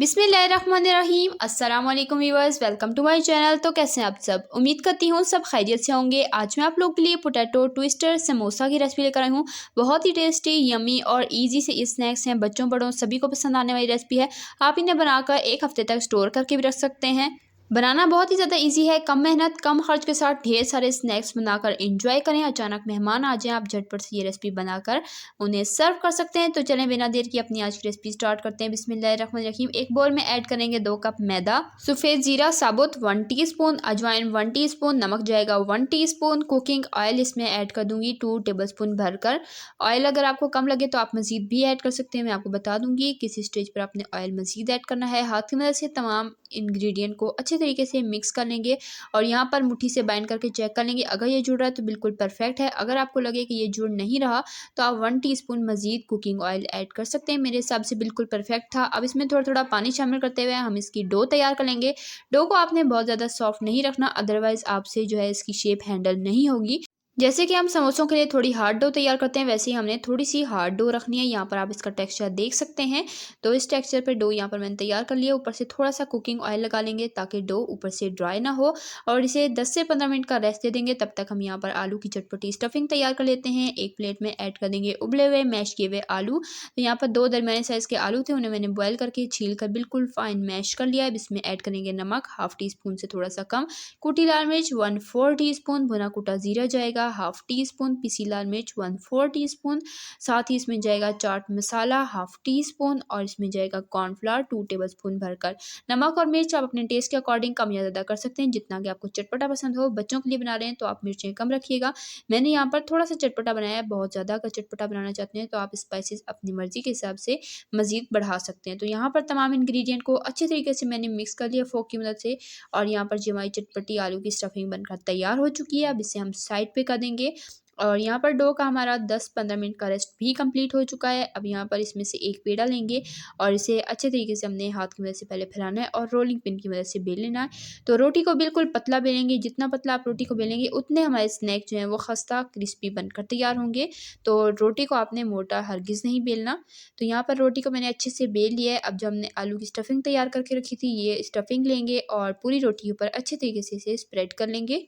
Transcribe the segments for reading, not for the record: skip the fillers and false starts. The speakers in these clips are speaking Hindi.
बिस्मिल्लाहिर्रहमानिर्रहीम। अस्सलाम वालेकुम viewers, welcome to my channel. तो कैसे हैं आप सब? उम्मीद करती हूँ सब खैरियत से होंगे। आज मैं आप लोगों के लिए पोटैटो ट्विस्टर समोसा की रेसिपी लेकर आई हूँ। बहुत ही टेस्टी, यमी और इजी से स्नैक्स हैं। बच्चों बड़ों सभी को पसंद आने वाली रेसिपी है। आप इन्हें बनाकर एक हफ्ते तक स्टोर करके भी रख सकते हैं। बनाना बहुत ही ज़्यादा इजी है। कम मेहनत कम खर्च के साथ ढेर सारे स्नैक्स बनाकर एंजॉय करें। अचानक मेहमान आ जाएं, आप झटपट से ये रेसिपी बनाकर उन्हें सर्व कर सकते हैं। तो चलें बिना देर की अपनी आज की रेसिपी स्टार्ट करते हैं। बिस्मिल्लाहिर्रहमानिर्रहीम। एक बोल में ऐड करेंगे 2 कप मैदा, सफ़ेद जीरा साबुत 1 टीस्पून, अजवाइन 1 टीस्पून, नमक जाएगा 1 टीस्पून, कुकिंग ऑयल इसमें ऐड कर दूंगी 2 टेबलस्पून भरकर। ऑयल अगर आपको कम लगे तो आप मज़ीद भी ऐड कर सकते हैं। मैं आपको बता दूंगी किस स्टेज पर आपने ऑयल मज़ीद ऐड करना है। हाथ की मदद से तमाम इंग्रेडिएंट को अच्छे तरीके से मिक्स कर लेंगे और यहाँ पर मुट्ठी से बाइंड करके चेक कर लेंगे। अगर ये जुड़ रहा है तो बिल्कुल परफेक्ट है। अगर आपको लगे कि ये जुड़ नहीं रहा तो आप 1 टीस्पून मज़ीद कुकिंग ऑयल ऐड कर सकते हैं। मेरे हिसाब से बिल्कुल परफेक्ट था। अब इसमें थोड़ा थोड़ा पानी शामिल करते हुए हम इसकी डो तैयार कर लेंगे। डो को आपने बहुत ज़्यादा सॉफ्ट नहीं रखना, अदरवाइज़ आपसे जो है इसकी शेप हैंडल नहीं होगी। जैसे कि हम समोसों के लिए थोड़ी हार्ड डो तैयार करते हैं, वैसे ही हमने थोड़ी सी हार्ड डो रखनी है। यहाँ पर आप इसका टेक्सचर देख सकते हैं। तो इस टेक्सचर पे डो यहाँ पर मैंने तैयार कर लिया। ऊपर से थोड़ा सा कुकिंग ऑयल लगा लेंगे ताकि डो ऊपर से ड्राई ना हो और इसे 10 से 15 मिनट का रेस्ट दे देंगे। तब तक हम यहाँ पर आलू की चटपटी स्टफिंग तैयार कर लेते हैं। एक प्लेट में ऐड कर देंगे उबले हुए मैश किए हुए आलू। तो यहाँ पर 2 दरमियाने साइज़ के आलू थे, उन्हें मैंने बॉयल करके छील कर बिल्कुल फाइन मैश कर लिया है। अब इसमें ऐड करेंगे नमक हाफ टी स्पून से थोड़ा सा कम, कुटी लाल मिर्च 1/4 टीस्पून, भुना कुटा जीरा जाएगा हाफ टी स्पून, पिसी लाल मिर्च 1/4 टीस्पून, साथ ही इसमें जाएगा chaat masala half tea spoon और इसमें जाएगा कॉर्नफ्लावर 2 टेबलस्पून भरकर। नमक और मिर्च आप अपने टेस्ट के अकॉर्डिंग कम या ज़्यादा कर सकते हैं, जितना कि आपको चटपटा पसंद हो। बच्चों के लिए बना रहे हैं तो आप मिर्चें कम रखिएगा। मैंने यहाँ पर थोड़ा सा चटपटा बनाया है, बहुत ज़्यादा अगर चटपटा बनाना चाहते हैं तो आप स्पाइसेस अपनी मर्जी के हिसाब से मज़ीद बढ़ा सकते हैं। तो यहाँ पर तमाम इंग्रेडिएंट को अच्छे तरीके से मैंने मिक्स कर लिया फोक की मदद से और यहाँ पर जो हमारी चटपटी आलू की स्टफिंग बनकर तैयार हो चुकी है। अब इसे हम साइड पे कर देंगे और यहाँ पर डो का हमारा 10-15 मिनट का रेस्ट भी कंप्लीट हो चुका है। अब यहाँ पर इसमें से एक पेड़ा लेंगे और इसे अच्छे तरीके से हमने हाथ की मदद से पहले फैलाना है और रोलिंग पिन की मदद से बेल लेना है। तो रोटी को बिल्कुल पतला बेलेंगे, जितना पतला आप रोटी को बेलेंगे उतने हमारे स्नैक जो हैं वो खस्ता क्रिस्पी बनकर तैयार होंगे। तो रोटी को आपने मोटा हरगिज़ नहीं बेलना। तो यहाँ पर रोटी को मैंने अच्छे से बेल लिया है। अब जो हमने आलू की स्टफिंग तैयार करके रखी थी, ये स्टफिंग लेंगे और पूरी रोटी के ऊपर अच्छे तरीके से इसे स्प्रेड कर लेंगे।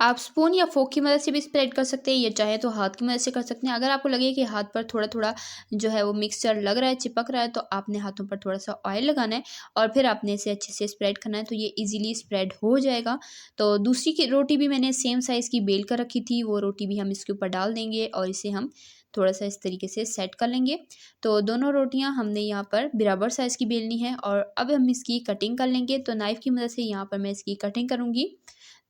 आप स्पून या फोक की मदद से भी स्प्रेड कर सकते हैं, या चाहे तो हाथ की मदद से कर सकते हैं। अगर आपको लगे कि हाथ पर थोड़ा थोड़ा जो है वो मिक्सचर लग रहा है, चिपक रहा है, तो आपने हाथों पर थोड़ा सा ऑयल लगाना है और फिर आपने इसे अच्छे से स्प्रेड करना है, तो ये इजीली स्प्रेड हो जाएगा। तो दूसरी की रोटी भी मैंने सेम साइज़ की बेल कर रखी थी, वो रोटी भी हम इसके ऊपर डाल देंगे और इसे हम थोड़ा सा इस तरीके से सेट कर लेंगे। तो दोनों रोटियां हमने यहाँ पर बराबर साइज़ की बेलनी है और अब हम इसकी कटिंग कर लेंगे। तो नाइफ़ की मदद से यहाँ पर मैं इसकी कटिंग करूँगी।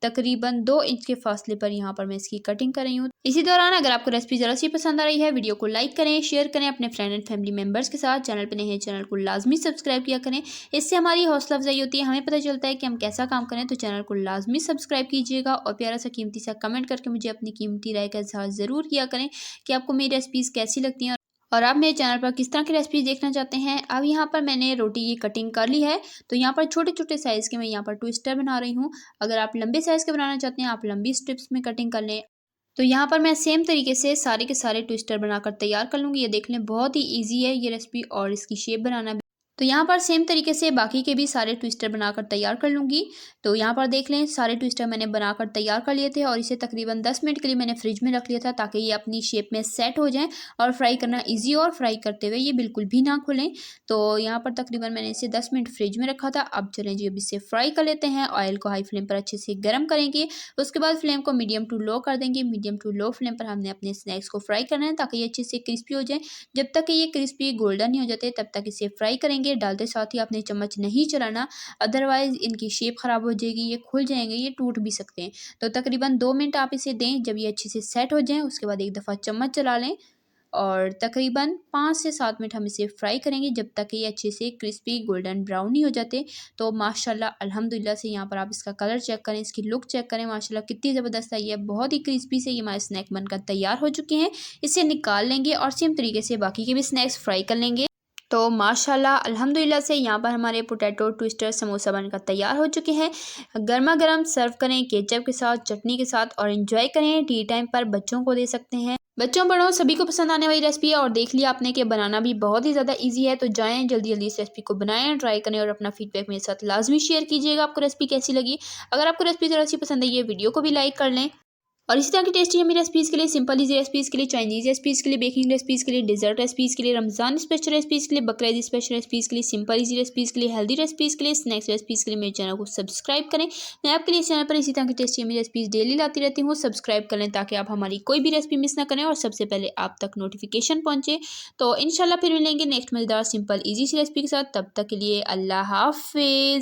तकरीबन 2 इंच के फासले पर यहाँ पर मैं इसकी कटिंग कर रही हूँ। इसी दौरान अगर आपको रेसिपी ज़रा सी पसंद आ रही है, वीडियो को लाइक करें, शेयर करें अपने फ्रेंड एंड फैमिली मेंबर्स के साथ। चैनल पर नए हैं, चैनल को लाजमी सब्सक्राइब किया करें। इससे हमारी हौसला अफजाई होती है, हमें पता चलता है कि हम कैसा काम करें। तो चैनल को लाजमी सब्सक्राइब कीजिएगा और प्यारा सा कीमती सा कमेंट करके मुझे अपनी कीमती राय का इज़हार ज़रूर किया करें कि आपको मेरी रेसिपीज़ कैसी लगती हैं और आप मेरे चैनल पर किस तरह की रेसिपीज़ देखना चाहते हैं। अब यहाँ पर मैंने रोटी की कटिंग कर ली है। तो यहाँ पर छोटे छोटे साइज़ के मैं यहाँ पर ट्विस्टर बना रही हूँ। अगर आप लंबे साइज़ के बनाना चाहते हैं, आप लंबी स्ट्रिप्स में कटिंग कर लें। तो यहाँ पर मैं सेम तरीके से सारे के सारे ट्विस्टर बनाकर तैयार कर लूँगी। ये देख लें, बहुत ही ईजी है ये रेसिपी और इसकी शेप बनाना भी। तो यहाँ पर सेम तरीके से बाकी के भी सारे ट्विस्टर बनाकर तैयार कर लूँगी। तो यहाँ पर देख लें, सारे ट्विस्टर मैंने बनाकर तैयार कर लिए थे और इसे तकरीबन 10 मिनट के लिए मैंने फ्रिज में रख लिया था ताकि ये अपनी शेप में सेट हो जाएं और फ्राई करना इजी और फ्राई करते हुए ये बिल्कुल भी ना खुलें। तो यहाँ पर तकरीबन मैंने इसे 10 मिनट फ्रिज में रखा था। अब चलें जी, अब इसे फ्राई कर लेते हैं। ऑयल को हाई फ्लेम पर अच्छे से गर्म करेंगे, उसके बाद फ्लेम को मीडियम टू लो कर देंगे। मीडियम टू लो फ्लेम पर हमने अपने स्नैक्स को फ्राई करना है ताकि ये अच्छे से क्रिस्पी हो जाए। जब तक कि ये क्रिस्पी गोल्डन नहीं हो जाते तब तक इसे फ्राई करेंगे। डालते साथ ही आपने चम्मच नहीं चलाना, अदरवाइज इनकी शेप ख़राब हो जाएगी, ये खुल जाएंगे, ये टूट भी सकते हैं। तो तकरीबन 2 मिनट आप इसे दें। जब ये अच्छे से सेट हो जाएं उसके बाद एक दफ़ा चम्मच चला लें और तकरीबन 5 से 7 मिनट हम इसे फ्राई करेंगे जब तक कि ये अच्छे से क्रिस्पी गोल्डन ब्राउन नहीं हो जाते। तो माशाल्लाह अल्हम्दुलिल्लाह से यहाँ पर आप इसका कलर चेक करें, इसकी लुक चेक करें, माशाल्लाह कितनी ज़बरदस्त आई है। बहुत ही क्रिस्पी से ये हमारे स्नैक बनकर तैयार हो चुके हैं। इसे निकाल लेंगे और सेम तरीके से बाकी के भी स्नैक्स फ्राई कर लेंगे। तो माशाल्लाह अल्हम्दुलिल्लाह से यहाँ पर हमारे पोटैटो ट्विस्टर समोसा बनकर तैयार हो चुके हैं। गर्मा गर्म सर्व करें केचप के साथ, चटनी के साथ और एंजॉय करें। टी टाइम पर बच्चों को दे सकते हैं। बच्चों बड़ों सभी को पसंद आने वाली रेसिपी है और देख लिया आपने कि बनाना भी बहुत ही ज़्यादा इजी है। तो जाएं जल्दी जल्दी इस रेसिपी को बनाएं, ट्राई करें और अपना फीडबैक मेरे साथ लाजमी शेयर कीजिएगा आपको रेसिपी कैसी लगी। अगर आपको रेसिपी ज़रा सी पसंद आई है वीडियो को भी लाइक कर लें। और इसी तरह की टेस्टी हमें रेसिपीज़ के लिए, सिंपल इजी रेसिपीज़ के लिए, चाइनीज़ रेसिपीज़ के लिए, बेकिंग रेसिपीज़ के लिए, डेजर्ट रेसिपीज़ के लिए, रमज़ान स्पेशल रेसिपीज़ के लिए, बकरीद स्पेशल रेसिपीज़ के लिए, सिंपल इजी रेसिपीज़ के लिए, हेल्दी रेसिपीज़ के लिए, स्नैक्स रेसिपीज़ के लिए मेरे चैनल को सब्सक्राइब करें। मैं आपके लिए इस चैनल पर इसी तरह की टेस्टी हमें रेसिपीज़ डेली लाती रहती हूँ। सब्सक्राइब कर लें ताकि आप हमारी कोई भी रेसिपी मिस ना करें और सबसे पहले आप तक नोटिफिकेशन पहुँचे। तो इंशाल्लाह फिर मिलेंगे नेक्स्ट मज़ेदार सिंपल ईजी सी रेसिपी के साथ। तब तक के लिए अल्लाह हाफिज़।